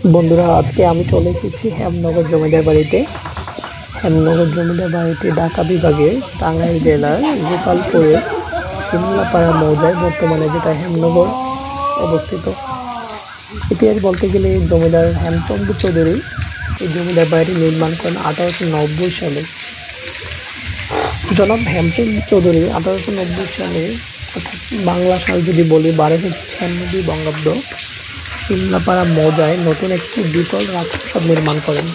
বন্ধুরা, আজকে আমি চলে এসেছি হেমনগর জমিদার বাড়িতে। হেমনগর জমিদার বাড়িটি ঢাকা বিভাগের টাঙ্গাইল জেলার গোপালপুরের শিমলাপাড়া মৌজায় বর্তমানে যেটা হেমনগর অবস্থিত। ইতিহাস বলতে গেলে জমিদার হেমচন্দ্র চৌধুরী এই জমিদার বাড়িটি নির্মাণ করেন 1890 সালে। জনাব হেমচন্দ্র চৌধুরী 1890 সালে, অর্থাৎ বাংলা সাল যদি বলি 1296 বঙ্গাব্দ, শিমলাপাড়া মৌজায় নতুন একটি দ্বিতল রাজপ্রাসাদ নির্মাণ করেন।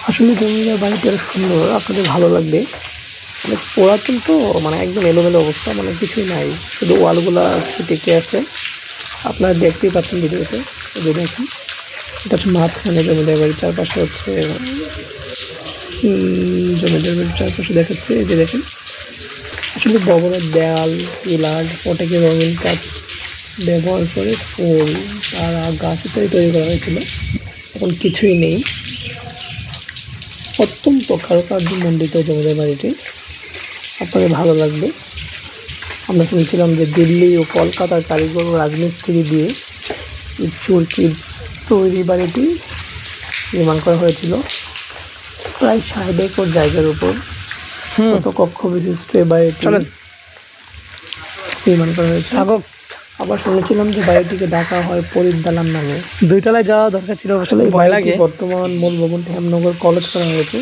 আসলে জমিদার বাড়িটা সুন্দর, আপনাদের ভালো লাগবে। অনেক পুরাতন তো, একদম এলোমেলো অবস্থা, কিছুই নাই, শুধু ওয়ালগুলা কিছু টিকে আছে। আপনারা দেখতেই পাচ্ছেন ভিডিওতে, যে দেখেন এটা হচ্ছে মাঝখানে জমিদার বাড়ির চারপাশে হচ্ছে জমিদার বাড়ির চারপাশে দেখাচ্ছে, এই যে দেখেন। আসলে ভবনের দেয়াল, পিলার, পটাকে রঙিন কাজ ব্যবহার করে ফুল, তারা, গাছ ইত্যাদি তৈরি করা হয়েছিল। এখন কিছুই নেই। অত্যন্ত কারুকার্য মণ্ডিত জমিদার বাড়িটি, আপনাদের ভালো লাগবে। আমরা শুনেছিলাম যে দিল্লি ও কলকাতার কারিগর ও রাজমিস্ত্রি দিয়ে চুরকি তৈরি বাড়িটি নির্মাণ করা হয়েছিল। প্রায় 60 একর জায়গার উপর শত কক্ষ বিশিষ্ট এ বাড়িটি নির্মাণ করা হয়েছে। আবার শুনেছিলাম যে বাড়িটিকে ডাকা হয় পরিদালান নামে। 2 তলায় যাওয়া দরকার ছিল, আসলে এই বাড়িটি বর্তমান মূল ভবনটি হেমনগর কলেজ করা হয়েছে।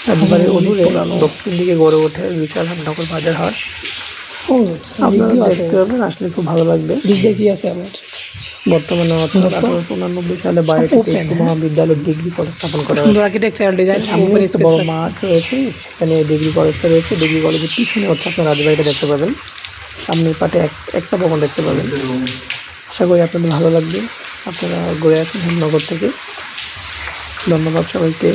রাজবাড়ির অদূরে দক্ষিণ দিকে গড়ে ওঠে বিশাল হেমনগর বাজার হাট। আপনারা দেখতে পাবেন, আসলে খুব ভালো লাগবে। বর্তমানে 1889 সালে বাড়িটিতে একটি মহাবিদ্যালয় ডিগ্রি কলেজ স্থাপন করা হয়েছে। সামনে একটা বড় মাঠ রয়েছে, সেখানে ডিগ্রি কলেজটা রয়েছে। ডিগ্রি কলেজের পিছনে হচ্ছে আপনার রাজবাড়িটা দেখতে পাবেন। সামনের পাটে একটা ভবন দেখতে পাবেন। আশা করি আপনাদের ভালো লাগবে। আপনারা ঘুরে আসুন হেমনগর থেকে। ধন্যবাদ সবাইকে।